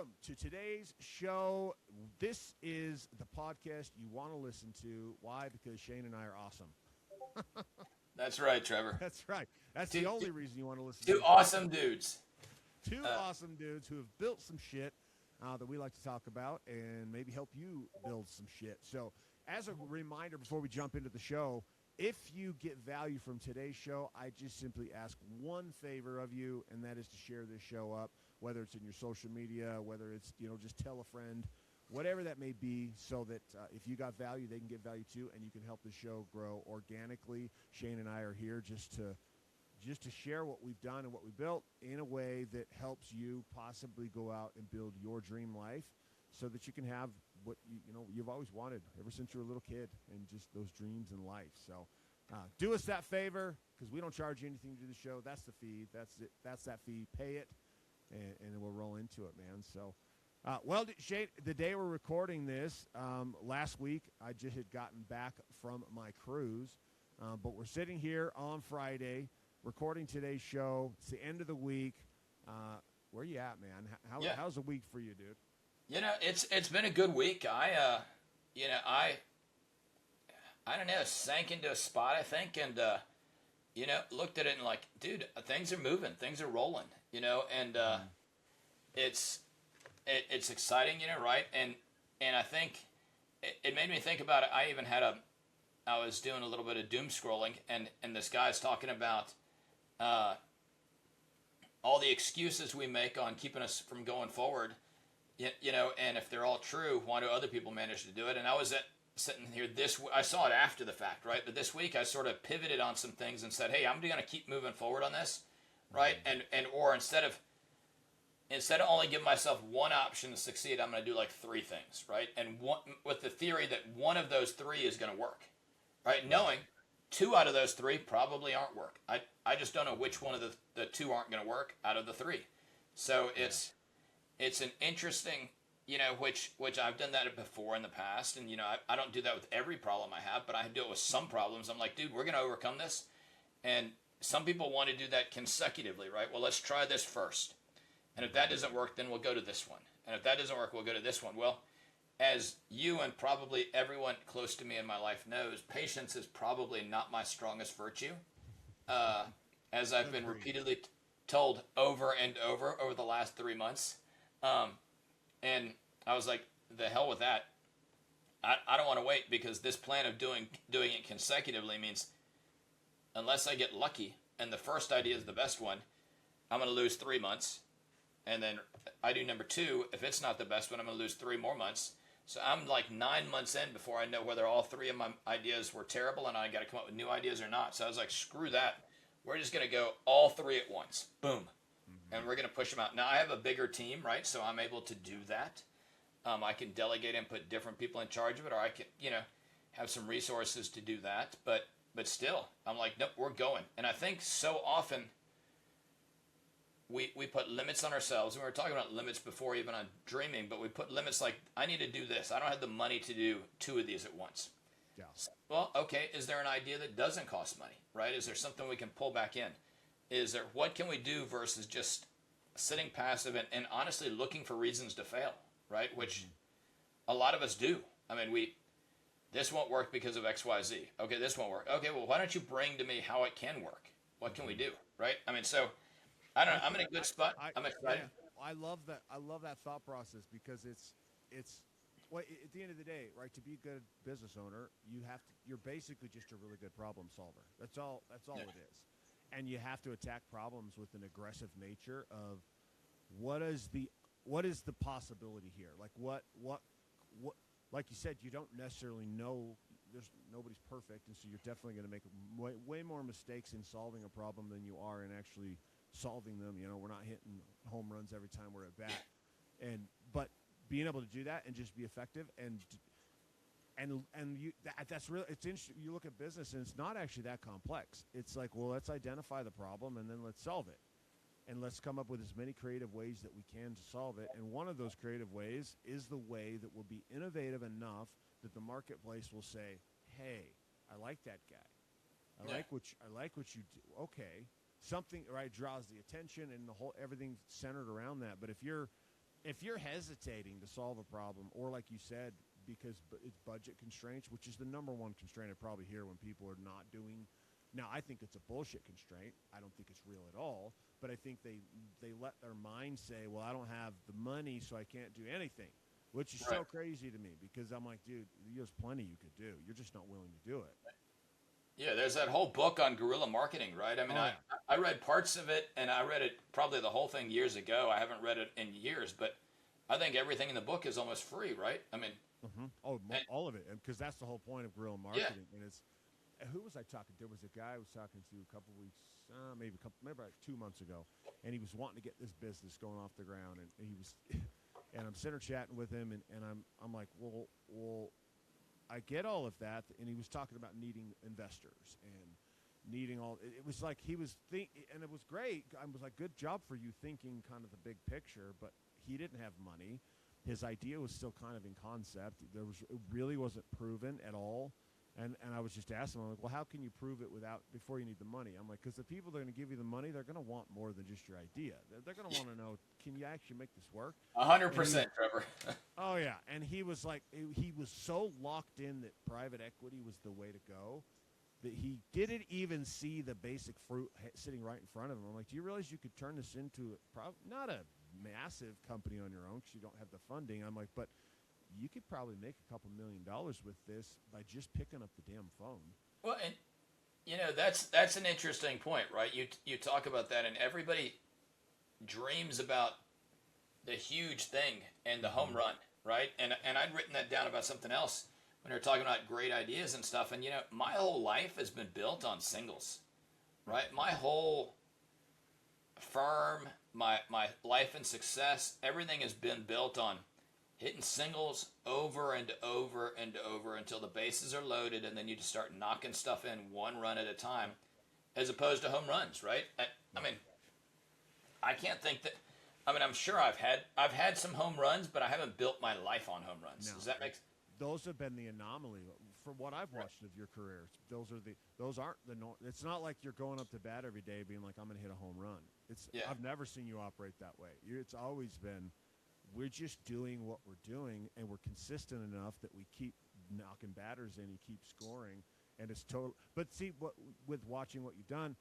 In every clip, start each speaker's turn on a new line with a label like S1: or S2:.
S1: welcome to today's show. This is the podcast you want to listen to. Why? Because Shane and I are awesome.
S2: That's right, Trevor.
S1: That's right. That's
S2: Two,
S1: the only
S2: two,
S1: reason you want to listen to
S2: two
S1: the show.
S2: awesome dudes.
S1: Two
S2: Uh,
S1: awesome dudes who have built some shit that we like to talk about and maybe help you build some shit. So, as a reminder before we jump into the show, if you get value from today's show, I just simply ask one favor of you, and that is to share this show up, whether it's in your social media, whether it's, just tell a friend, whatever that may be, so that if you got value, they can get value too, and you can help the show grow organically. Shane and I are here just to share what we've done and what we built in a way that helps you possibly go out and build your dream life so that you can have what you've always wanted ever since you were a little kid, and just those dreams in life. So do us that favor, because we don't charge you anything to do the show. That's the fee. That's it. That's that fee. Pay it, and then we'll roll into it, man. So Shane, the day we're recording this, last week I just had gotten back from my cruise, but we're sitting here on Friday recording today's show. It's the end of the week. Where you at, man? How's the week for you, dude?
S2: It's been a good week. I don't know, sank into a spot, I think, and looked at it and like, dude, things are moving, things are rolling, and it's exciting, right? And I think it made me think about it. I was doing a little bit of doom scrolling, and this guy's talking about all the excuses we make on keeping us from going forward, and if they're all true, why do other people manage to do it? And I was sitting here I saw it after the fact, right? But this week I sort of pivoted on some things and said, hey, I'm going to keep moving forward on this, right? Or instead of only giving myself one option to succeed, I'm going to do like three things, right? And with the theory that one of those three is going to work, right? Knowing two out of those three probably aren't work. I just don't know which one of the two aren't going to work out of the three. So it's an interesting, which I've done that before in the past. And, I don't do that with every problem I have, but I do it with some problems. I'm like, dude, we're going to overcome this. And some people want to do that consecutively, right? Well, let's try this first. And if that doesn't work, then we'll go to this one. And if that doesn't work, we'll go to this one. Well, as you and probably everyone close to me in my life knows, patience is probably not my strongest virtue. As I've been repeatedly told over and over the last 3 months. And I was like, the hell with that. I don't want to wait, because this plan of doing it consecutively means unless I get lucky and the first idea is the best one, I'm going to lose 3 months. And then I do number two. If it's not the best one, I'm going to lose 3 more months. So I'm like 9 months in before I know whether all three of my ideas were terrible and I got to come up with new ideas or not. So I was like, screw that. We're just going to go all three at once. Boom. And we're going to push them out. Now, I have a bigger team, right? So I'm able to do that. I can delegate and put different people in charge of it, or I can, have some resources to do that. But still, I'm like, nope, we're going. And I think so often we put limits on ourselves. And we were talking about limits before, even on dreaming, but we put limits like, I need to do this. I don't have the money to do 2 of these at once.
S1: Yeah.
S2: Well, okay, is there an idea that doesn't cost money, right? Is there something we can pull back in? What can we do versus just sitting passive and honestly looking for reasons to fail, right? Which a lot of us do. I mean, this won't work because of X, Y, Z. Okay, this won't work. Okay, well, why don't you bring to me how it can work? What can we do, right? I mean, so I don't know. I'm in a good spot. I'm excited.
S1: Yeah, I love that. I love that thought process, because it's well, at the end of the day, right? To be a good business owner, you're basically just a really good problem solver. That's all
S2: Yeah.
S1: it is. And you have to attack problems with an aggressive nature of what is the possibility here? Like what like you said, you don't necessarily know. Nobody's perfect, and so you're definitely going to make way more mistakes in solving a problem than you are in actually solving them. We're not hitting home runs every time we're at bat, but being able to do that and just be effective that's really, it's interesting. You look at business and it's not actually that complex. It's like, well, let's identify the problem and then let's solve it, and let's come up with as many creative ways that we can to solve it. And one of those creative ways is the way that will be innovative enough that the marketplace will say, hey, I like that guy. I like what you do. Okay. Something, right, draws the attention, and everything centered around that. But if you're if you're hesitating to solve a problem, or like you said, because it's budget constraints, which is the number one constraint I probably hear when people are not doing. Now, I think it's a bullshit constraint. I don't think it's real at all. But I think they let their mind say, well, I don't have the money, so I can't do anything, which is so crazy to me because I'm like, dude, there's plenty you could do. You're just not willing to do it.
S2: Yeah, there's that whole book on guerrilla marketing, right? I mean, I read parts of it, and I read it probably the whole thing years ago. I haven't read it in years, but I think everything in the book is almost free, right? I mean,
S1: all of it, because that's the whole point of guerrilla marketing. And it's who was I talking? There was a guy I was talking to a couple weeks, maybe like 2 months ago, and he was wanting to get this business going off the ground, and he was, and I'm sitting there chatting with him, and I'm like, well. I get all of that, and he was talking about needing investors and needing all. It was like he was and it was great. I was like, good job for you thinking kind of the big picture, but he didn't have money. His idea was still kind of in concept. It really wasn't proven at all. And I was just asking him, I'm like, well, how can you prove it before you need the money? I'm like, because the people that are going to give you the money, they're going to want more than just your idea. They're going to want to know, can you actually make this work?
S2: 100%, Trevor.
S1: Oh, yeah. And he was like, he was so locked in that private equity was the way to go that he didn't even see the basic fruit sitting right in front of him. I'm like, do you realize you could turn this into not a massive company on your own because you don't have the funding? I'm like, but you could probably make a couple $1 million with this by just picking up the damn phone.
S2: Well, and that's an interesting point, right? You talk about that, and everybody dreams about the huge thing and the home run, right? And I'd written that down about something else when we were talking about great ideas and stuff. And my whole life has been built on singles, right? My whole firm, my life and success, everything has been built on hitting singles over and over and over until the bases are loaded, and then you just start knocking stuff in one run at a time, as opposed to home runs, right? I mean, I can't think that. I mean, I'm sure I've had some home runs, but I haven't built my life on home runs.
S1: No,
S2: Does that make sense?
S1: Those have been the anomaly from what I've watched of your career. Those aren't the norm. It's not like you're going up to bat every day being like, I'm going to hit a home run. I've never seen you operate that way. It's always been, we're just doing what we're doing, and we're consistent enough that we keep knocking batters in, you keep scoring, and it's total. But see, with watching what you've done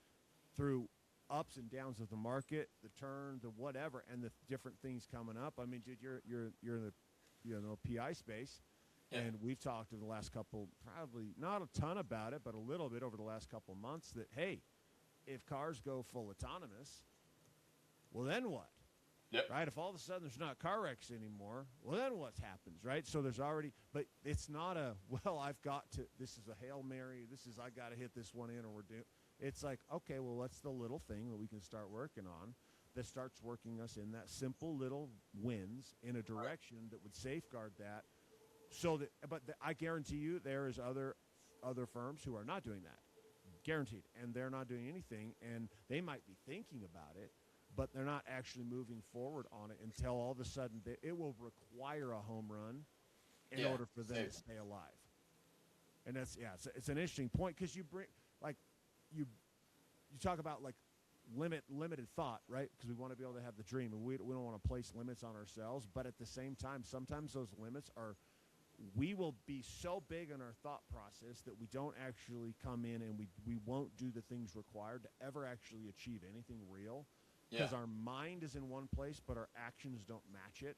S1: through ups and downs of the market, the turn, the whatever, and the different things coming up. I mean, dude, you're in the PI space, and we've talked in the last couple, probably not a ton about it, but a little bit over the last couple of months. That hey, if cars go full autonomous, well, then what?
S2: Yep.
S1: Right? If all of a sudden there's not car wrecks anymore, well, then what happens, right? So there's already, but it's not I've got to, this is a Hail Mary, I got to hit this one in or we're doing. It's like, okay, well, what's the little thing that we can start working on that starts working us in that simple little wins in a direction that would safeguard that so that, I guarantee you there is other firms who are not doing that. Guaranteed. And they're not doing anything, and they might be thinking about it, but they're not actually moving forward on it until all of a sudden it will require a home run in order for them to stay alive. And that's, it's an interesting point because you bring, like, you talk about, like, limited thought, right? Because we want to be able to have the dream, and we don't want to place limits on ourselves. But at the same time, sometimes those limits are, we will be so big in our thought process that we don't actually come in and we won't do the things required to ever actually achieve anything real. Because our mind is in one place, but our actions don't match it.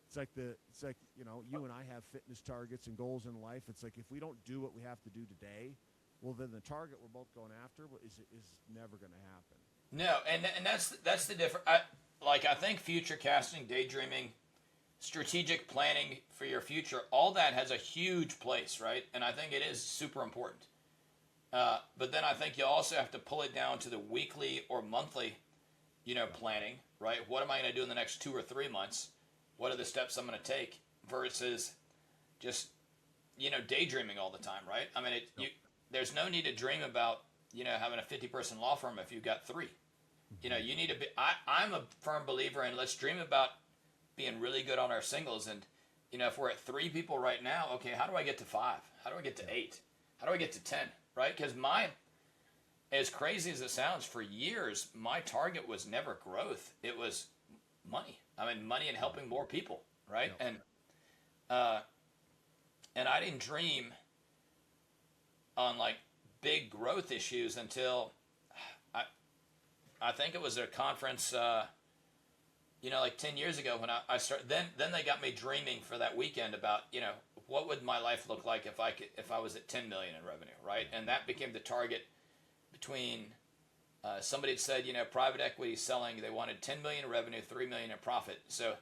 S1: It's like you and I have fitness targets and goals in life. It's like if we don't do what we have to do today, well, then the target we're both going after is never going to happen.
S2: No, and that's the difference. I think future casting, daydreaming, strategic planning for your future, all that has a huge place, right? And I think it is super important. But then I think you also have to pull it down to the weekly or monthly, planning, right? What am I going to do in the next 2 or 3 months? What are the steps I'm going to take versus just, daydreaming all the time, right? I mean, there's no need to dream about, having a 50-person law firm if you've got 3. You need to be, I'm a firm believer in let's dream about being really good on our singles. And, if we're at 3 people right now, okay, how do I get to 5? How do I get to 8? How do I get to 10? Right? Because as crazy as it sounds, for years, my target was never growth. It was money. I mean, money and helping more people, right?
S1: Yep.
S2: Uh, and I didn't dream on like big growth issues until I I think it was a conference, like 10 years ago when I started. Then they got me dreaming for that weekend about what would my life look like if I was at 10 million in revenue, right? And that became the target between. Somebody had said, private equity selling, they wanted 10 million in revenue, 3 million in profit. So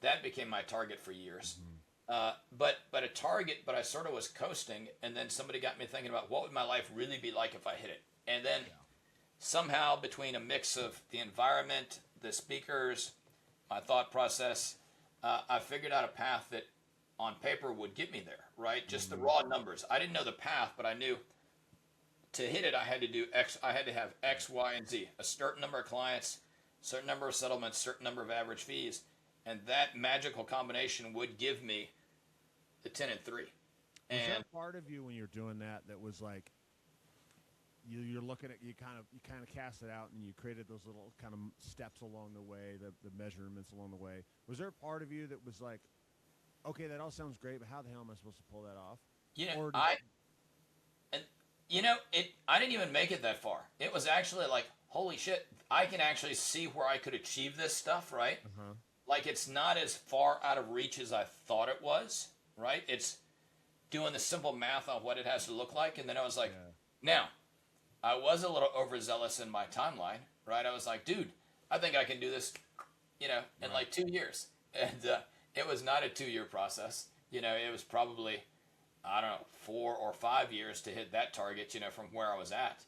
S2: that became my target for years. But a target, but I sort of was coasting, and then somebody got me thinking about what would my life really be like if I hit it. And then somehow between a mix of the environment, the speakers, my thought process, I figured out a path that on paper would get me there, right? Just the raw numbers. I didn't know the path, but I knew to hit it, I had to do X. I had to have X, Y, and Z. A certain number of clients, certain number of settlements, certain number of average fees, and that magical combination would give me the 10 and 3.
S1: Was
S2: And
S1: there a part of you when you're doing that was like you're looking at you kind of cast it out and you created those little kind of steps along the way, the measurements along the way? Was there a part of you that was like, okay, that all sounds great, but how the hell am I supposed to pull that off? Or
S2: I didn't even make it that far. It was actually like, holy shit, I can actually see where I could achieve this stuff, right? Like, it's not as far out of reach as I thought it was, right? It's doing the simple math on what it has to look like. And then I was like, now, I was a little overzealous in my timeline, right? I was like, dude, I think I can do this, in like 2 years. And it was not a 2-year process. It was probably, I don't know, 4 or 5 years to hit that target, from where I was at.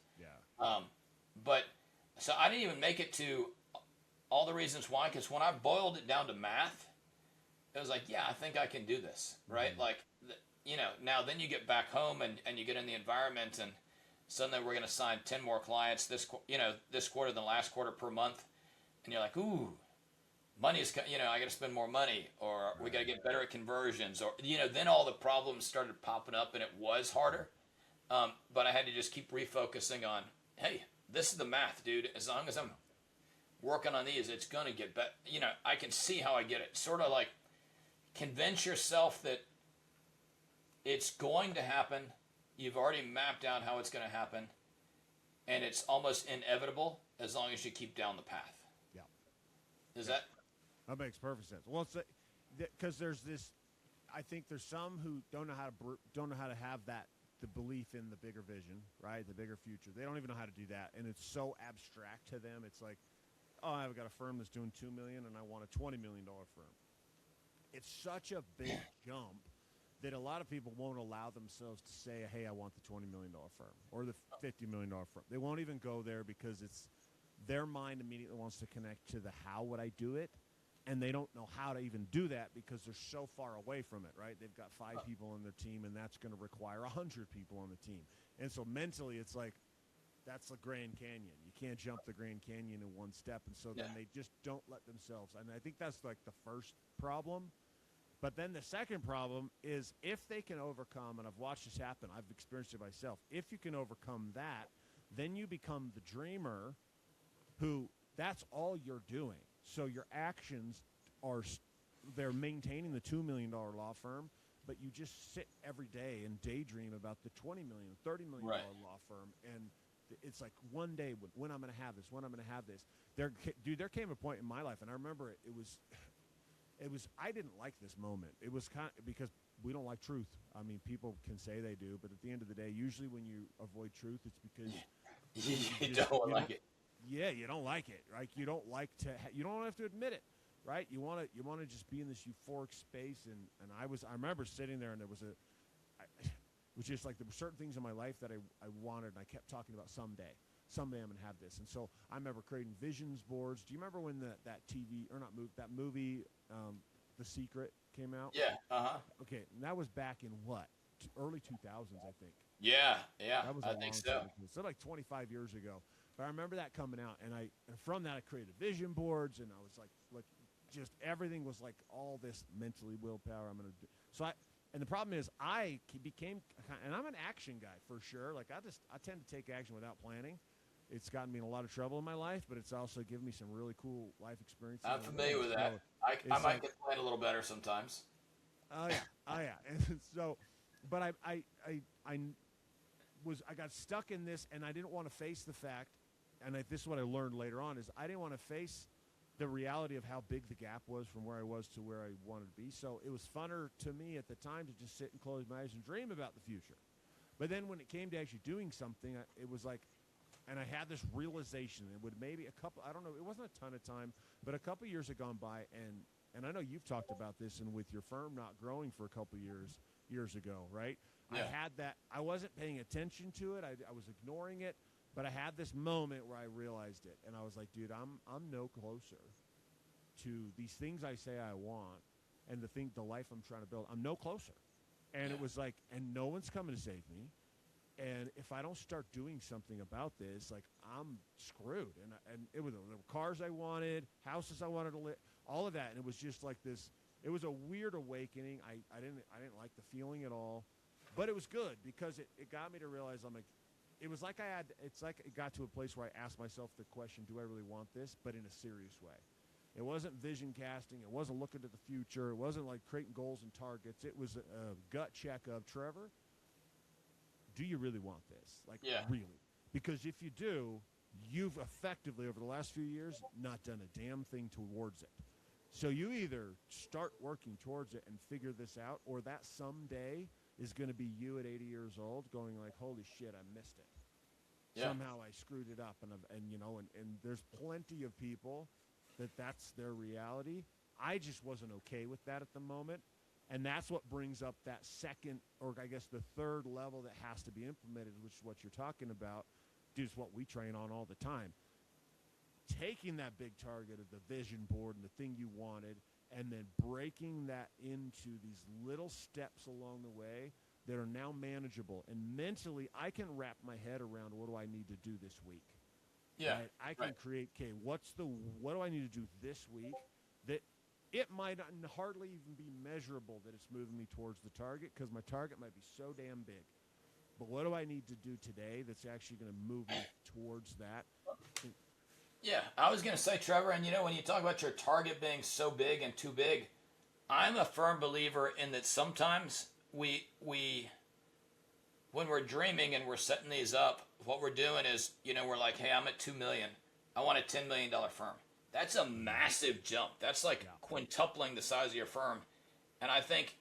S2: But so I didn't even make it to all the reasons why, because when I boiled it down to math, it was like, yeah, I think I can do this, right? Like, now then you get back home and you get in the environment, and suddenly we're going to sign 10 more clients this quarter than last quarter per month, and you're like, ooh, money's, I got to spend more money, or we got to get better at conversions, or then all the problems started popping up, and it was harder. But I had to just keep refocusing on, hey, this is the math, dude. As long as I'm working on these, it's going to get better. I can see how I get it. Sort of like convince yourself that it's going to happen. You've already mapped out how it's going to happen, and it's almost inevitable as long as you keep down the path.
S1: Yeah.
S2: Is that?
S1: That makes perfect sense. Well, it's because there's this. I think there's some who don't know how to have the belief in the bigger vision, right? The bigger future. They don't even know how to do that, and it's so abstract to them. It's like, oh, I've got a firm that's doing $2 million, and I want a $20 million firm. It's such a big jump that a lot of people won't allow themselves to say, hey, I want the $20 million firm or the $50 million firm. They won't even go there because it's their mind immediately wants to connect to the how would I do it, and they don't know how to even do that because they're so far away from it, right? They've got 5 people on their team, and that's going to require 100 people on the team. And so mentally it's like, that's the Grand Canyon. You can't jump the Grand Canyon in one step, and so then they just don't let themselves. And I think that's like the first problem. But then the second problem is if they can overcome, and I've watched this happen, I've experienced it myself, if you can overcome that, then you become the dreamer who that's all you're doing. So your actions they're maintaining the $2 million law firm, but you just sit every day and daydream about the $20 million, $30 million law firm, and it's like one day when I'm going to have this, when I'm going to have this. There came a point in my life, and I remember it was I didn't like this moment. It was kind of because we don't like truth. I mean, people can say they do, but at the end of the day, usually when you avoid truth, it's because
S2: you don't like it.
S1: Yeah, you don't like it. Like you don't like to. You don't have to admit it, right? You want to just be in this euphoric space, and I remember sitting there, and there was which is like there were certain things in my life that I wanted, and I kept talking about someday I'm going to have this. And so I remember creating visions boards. Do you remember when that TV, or not movie, that movie, The Secret came out?
S2: Yeah.
S1: Okay, and that was back in what? Early 2000s, I think.
S2: Yeah.
S1: That was
S2: I think so.
S1: Time ago. So like 25 years ago. But I remember that coming out, and from that I created vision boards, and I was like just everything was like all this mentally willpower I'm going to do. So and the problem is I became, and I'm an action guy for sure. Like I tend to take action without planning. It's gotten me in a lot of trouble in my life, but it's also given me some really cool life experiences.
S2: I'm familiar with that.
S1: So
S2: I
S1: it's
S2: might
S1: like,
S2: get played a little better sometimes.
S1: oh yeah, oh yeah. And so, but I got stuck in this, and I didn't want to face the fact, and this is what I learned later on, is I didn't want to face the reality of how big the gap was from where I was to where I wanted to be. So it was funner to me at the time to just sit and close my eyes and dream about the future. But then when it came to actually doing something, it was like, and I had this realization. It would maybe I don't know, it wasn't a ton of time, but a couple years had gone by, and I know you've talked about this, and with your firm not growing for a couple years ago, right?
S2: Yeah.
S1: I had that. I wasn't paying attention to it. I was ignoring it, but I had this moment where I realized it, and I was like, dude, I'm no closer to these things I say I want, and the life I'm trying to build. I'm no closer. And it was like, and no one's coming to save me. And if I don't start doing something about this, like, I'm screwed. And it was the cars I wanted, houses I wanted to live, all of that. And it was just like this. It was a weird awakening. I didn't like the feeling at all, but it was good because it got me to realize it's like it got to a place where I asked myself the question, do I really want this? But in a serious way. It wasn't vision casting. It wasn't looking to the future. It wasn't like creating goals and targets. It was a gut check of, Trevor, do you really want this? Like, really? Because if you do, you've effectively, over the last few years, not done a damn thing towards it. So you either start working towards it and figure this out, or that someday is going to be you at 80 years old going like, holy shit, I missed it. Yeah. Somehow I screwed it up. And there's plenty of people that's their reality. I just wasn't okay with that at the moment. And that's what brings up that second, or I guess the third level that has to be implemented, which is what you're talking about. Dude, it's what we train on all the time. Taking that big target of the vision board and the thing you wanted, and then breaking that into these little steps along the way that are now manageable. And mentally, I can wrap my head around, what do I need to do this week?
S2: Yeah.
S1: Right? I can create, okay, what do I need to do this week that it might not hardly even be measurable that it's moving me towards the target, because my target might be so damn big. But what do I need to do today that's actually going to move me towards that?
S2: Yeah, I was going to say, Trevor, and when you talk about your target being so big and too big, I'm a firm believer in that sometimes we when we're dreaming and we're setting these up, what we're doing is, we're like, hey, I'm at 2 million. I want a $10 million firm. That's a massive jump. That's like quintupling the size of your firm. And I think,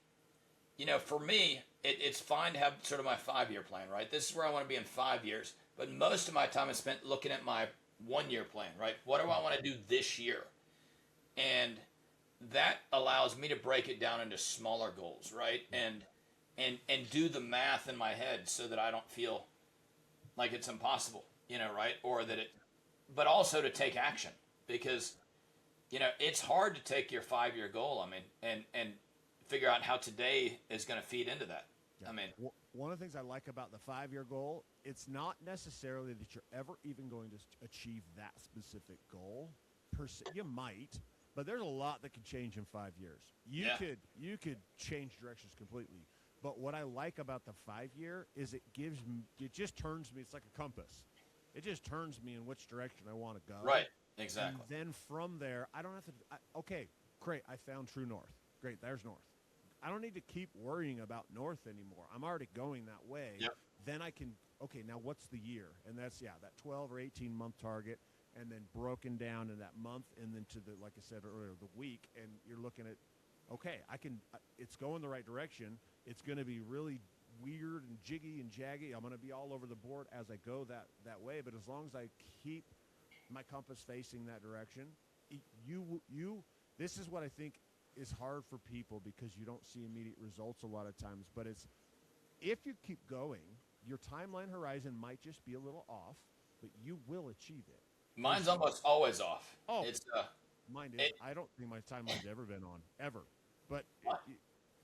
S2: for me, it's fine to have sort of my 5-year plan, right? This is where I want to be in 5 years. But most of my time is spent looking at my 1-year plan, right? What do I want to do this year? And that allows me to break it down into smaller goals, right? And do the math in my head so that I don't feel like it's impossible, right? Or that but also to take action, because, it's hard to take your 5-year goal, and figure out how today is going to feed into that.
S1: Yeah. One of the things I like about the 5-year goal, it's not necessarily that you're ever even going to achieve that specific goal per se. You might, but there's a lot that can change in 5 years. You could change directions completely. But what I like about the 5-year is it just turns me. It's like a compass. It just turns me in which direction I want to go.
S2: Right. Exactly.
S1: And then from there, I don't have to. Okay, great. I found true north. Great. There's north. I don't need to keep worrying about north anymore. I'm already going that way.
S2: Yep.
S1: Then I can. Okay, now what's the year? And that's that 12 or 18 month target, and then broken down in that month, and then to the, like I said earlier, the week, and you're looking at, okay, I can. It's going the right direction. It's going to be really weird and jiggy and jaggy. I'm going to be all over the board as I go that way. But as long as I keep my compass facing that direction, this is what I think is hard for people, because you don't see immediate results a lot of times. But it's, if you keep going, your timeline horizon might just be a little off, but you will achieve it.
S2: Mine's almost always off.
S1: Oh, it's mine is. I don't think my timeline's ever been on, ever. But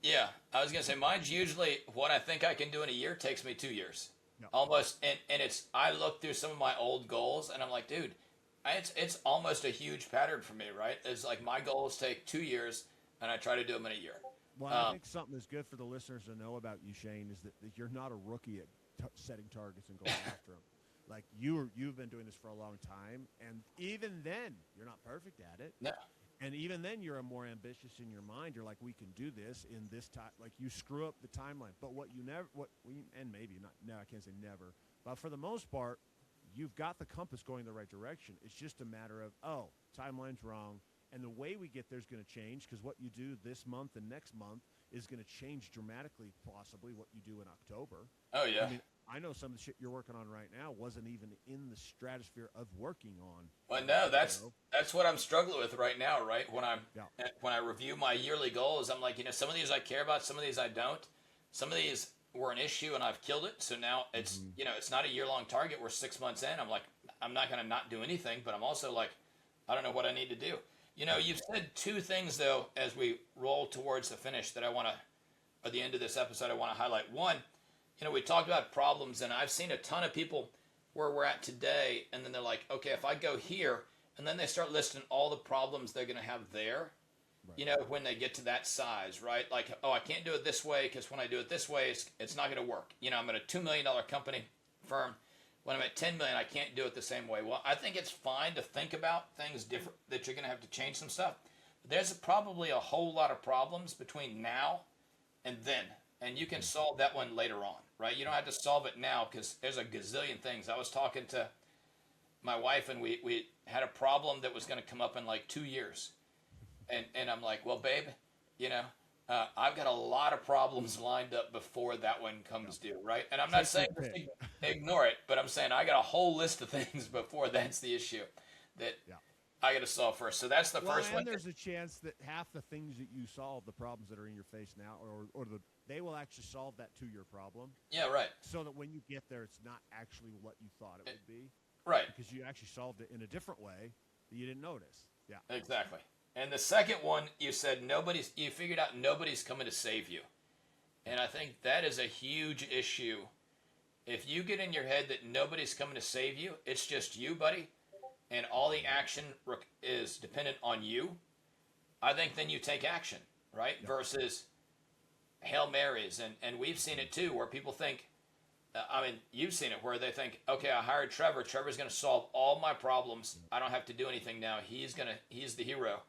S2: yeah, I was gonna say, mine's usually what I think I can do in a year takes me 2 years,
S1: no.
S2: Almost. And it's, I look through some of my old goals and I'm like, dude, it's almost a huge pattern for me, right? It's like my goals take 2 years and I try to do them in a year.
S1: Well, I think something that's good for the listeners to know about you, Shane, is that you're not a rookie at setting targets and going after them. Like you've been doing this for a long time, and even then, you're not perfect at it.
S2: No.
S1: And even then, you're more ambitious in your mind. You're like, we can do this in this time. Like you screw up the timeline, but and maybe not. No, I can't say never. But for the most part, you've got the compass going the right direction. It's just a matter of timeline's wrong, and the way we get there is going to change because what you do this month and next month is going to change dramatically. Possibly what you do in October.
S2: Oh yeah.
S1: I mean, I know some of the shit you're working on right now wasn't even in the stratosphere of working on.
S2: Well, no, that's what I'm struggling with right now. Right when I review my yearly goals, I'm like, some of these I care about, some of these I don't. Some of these were an issue and I've killed it. So now it's it's not a year-long target. We're 6 months in. I'm like, I'm not going to not do anything, but I'm also like, I don't know what I need to do. You've said two things though as we roll towards the finish that I want to, at the end of this episode, I want to highlight. One. We talked about problems, and I've seen a ton of people where we're at today, and then they're like, okay, if I go here, and then they start listing all the problems they're going to have there, right. When they get to that size, right? Like, I can't do it this way because when I do it this way, it's not going to work. I'm at a $2 million company firm. When I'm at $10 million, I can't do it the same way. Well, I think it's fine to think about things different, that you're going to have to change some stuff. But there's probably a whole lot of problems between now and then. And you can solve that one later on, right? You don't have to solve it now because there's a gazillion things. I was talking to my wife, and we had a problem that was going to come up in like 2 years. And I'm like, well, babe, I've got a lot of problems lined up before that one comes due, right? And I'm not saying ignore it, but I'm saying I got a whole list of things before that's the issue that I got to solve first. So that's the first one.
S1: And there's a chance that half the things that you solve, the problems that are in your face now, they will actually solve that 2-year problem.
S2: Yeah, right.
S1: So that when you get there, it's not actually what you thought it would be.
S2: Right.
S1: Because you actually solved it in a different way that you didn't notice. Yeah.
S2: Exactly. And the second one, you said you figured out nobody's coming to save you. And I think that is a huge issue. If you get in your head that nobody's coming to save you, it's just you, buddy, and all the action is dependent on you, I think then you take action, right? Yep. Versus Hail Marys. And we've seen it too, where people think, you've seen it where they think, okay, I hired Trevor. Trevor's going to solve all my problems. I don't have to do anything now. He's the hero.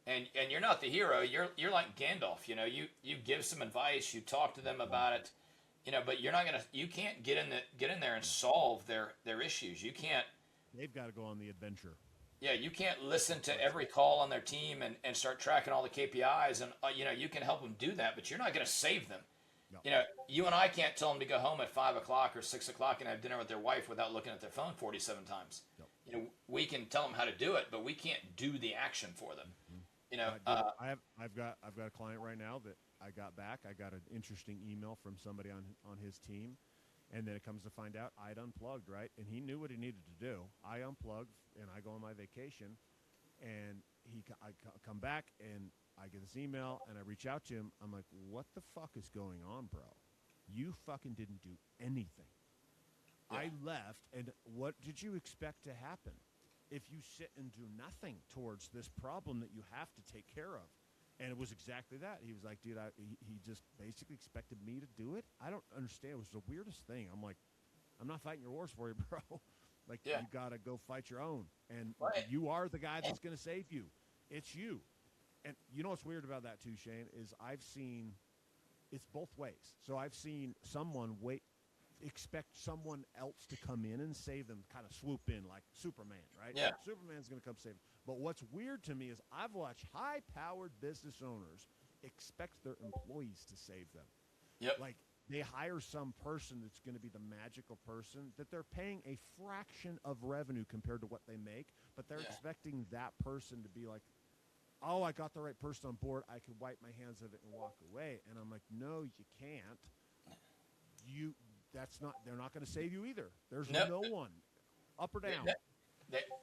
S2: And you're not the hero. You're like Gandalf. You give some advice. You talk to them about it. But you can't get in there and solve their issues. You can't.
S1: They've got to go on the adventure.
S2: Yeah, you can't listen to every call on their team and start tracking all the KPIs. And, you can help them do that, but you're not going to save them. No. You and I can't tell them to go home at 5 o'clock or 6 o'clock and have dinner with their wife without looking at their phone 47 times. No. We can tell them how to do it, but we can't do the action for them. Mm-hmm.
S1: I've got a client right now that I got back. I got an interesting email from somebody on his team. And then it comes to find out I'd unplugged, right? And he knew what he needed to do. I unplugged, and I go on my vacation, and I come back, and I get this email, and I reach out to him. I'm like, what the fuck is going on, bro? You fucking didn't do anything. Yeah. I left, and what did you expect to happen if you sit and do nothing towards this problem that you have to take care of? And it was exactly that. He was like, dude, he just basically expected me to do it. I don't understand. It was the weirdest thing. I'm like, I'm not fighting your wars for you, bro. Like, you got to go fight your own. And you are the guy that's going to save you. It's you. And you know what's weird about that too, Shane, is I've seen it's both ways. So I've seen someone expect someone else to come in and save them, kind of swoop in like Superman, right?
S2: Yeah.
S1: Superman's going to come save them. But what's weird to me is I've watched high-powered business owners expect their employees to save them.
S2: Yep.
S1: Like they hire some person that's going to be the magical person that they're paying a fraction of revenue compared to what they make, but they're expecting that person to be like, oh, I got the right person on board. I can wipe my hands of it and walk away. And I'm like, no, you can't. They're not going to save you either. There's no one up or down.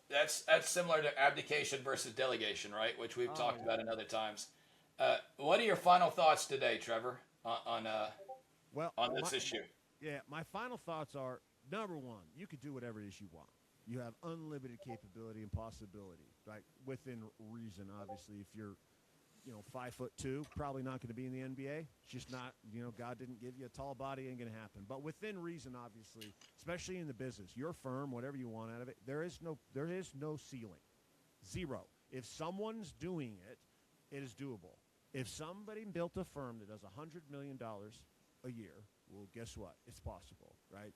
S2: That's similar to abdication versus delegation, right? Which we've talked about in other times. What are your final thoughts today, Trevor, on this issue?
S1: Yeah, my final thoughts are, number one, you could do whatever it is you want. You have unlimited capability and possibility, right? Within reason, obviously. If you're 5'2", probably not going to be in the NBA. It's just not, God didn't give you a tall body, ain't going to happen. But within reason, obviously, especially in the business, your firm, whatever you want out of it, there is no ceiling, zero. If someone's doing it, it is doable. If somebody built a firm that does $100 million a year, well, guess what? It's possible, right?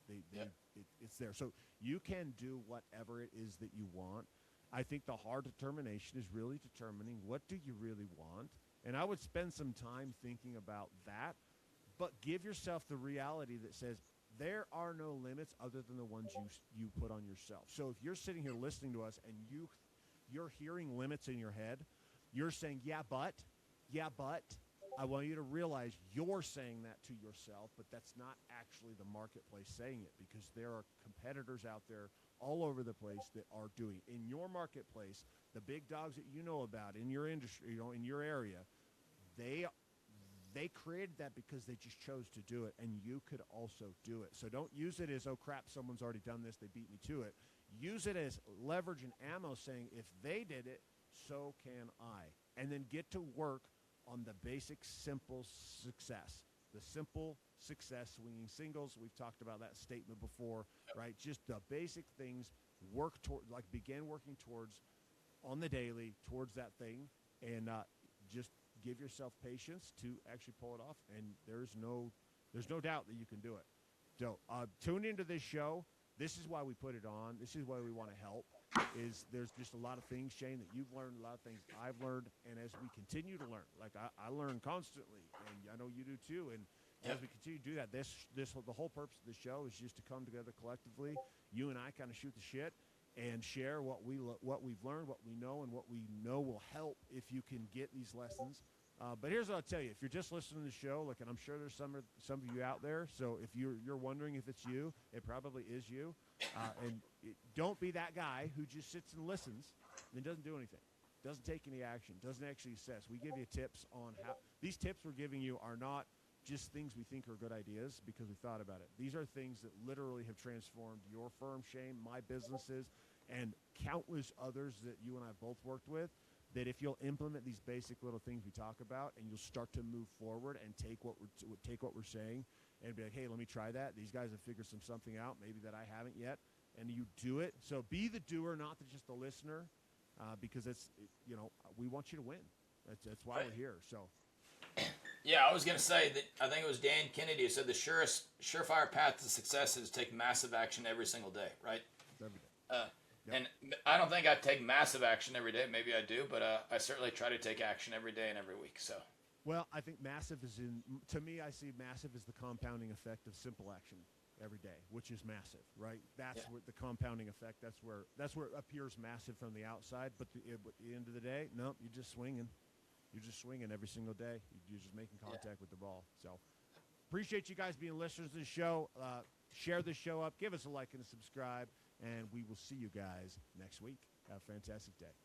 S1: It's there. So you can do whatever it is that you want. I think the hard determination is really determining what do you really want. And I would spend some time thinking about that, but give yourself the reality that says there are no limits other than the ones you put on yourself. So if you're sitting here listening to us and you're hearing limits in your head, you're saying, yeah, but, I want you to realize you're saying that to yourself, but that's not actually the marketplace saying it, because there are competitors out there all over the place that are doing it. In your marketplace, the big dogs that you know about in your industry, in your area, they created that because they just chose to do it, and you could also do it. So don't use it as, oh, crap, someone's already done this, they beat me to it. Use it as leverage and ammo, saying, if they did it, so can I. And then get to work on the basic, simple success. The simple success, swinging singles. We've talked about that statement before, right? Just the basic things, begin working towards on the daily, towards that thing, and just give yourself patience to actually pull it off. And there's no doubt that you can do it. So tune into this show. This is why we put it on. This is why we want to help. There's just a lot of things, Shane, that you've learned, a lot of things I've learned, and as we continue to learn, like I learn constantly, and I know you do too, and as we continue to do that, the whole purpose of the show is just to come together collectively. You and I kind of shoot the shit and share what we've learned, what we know, and what we know will help if you can get these lessons. But here's what I'll tell you. If you're just listening to the show, and I'm sure there's some of you out there, so if you're wondering if it's you, it probably is you. Don't be that guy who just sits and listens and doesn't do anything, doesn't take any action, doesn't actually assess. We give you tips on how – these tips we're giving you are not just things we think are good ideas because we thought about it. These are things that literally have transformed your firm, Shane, my businesses, and countless others that you and I both worked with. That if you'll implement these basic little things we talk about, and you'll start to move forward and take what we're saying and be like, hey, let me try that. These guys have figured something out maybe that I haven't yet, and you do it. So be the doer, not just the listener, because we want you to win. That's why we're here. So.
S2: Yeah, I was going to say that I think it was Dan Kennedy who said the surefire path to success is to take massive action every single day, right?
S1: Every day.
S2: Yep. And I don't think I take massive action every day. Maybe I do, but I certainly try to take action every day and every week. So.
S1: Well, I think massive to me, I see massive as the compounding effect of simple action every day, which is massive, right? That's what the compounding effect, that's where it appears massive from the outside. But at the end of the day, no, you're just swinging. You're just swinging every single day. You're just making contact with the ball. So appreciate you guys being listeners to the show. Share the show up. Give us a like and a subscribe. And we will see you guys next week. Have a fantastic day.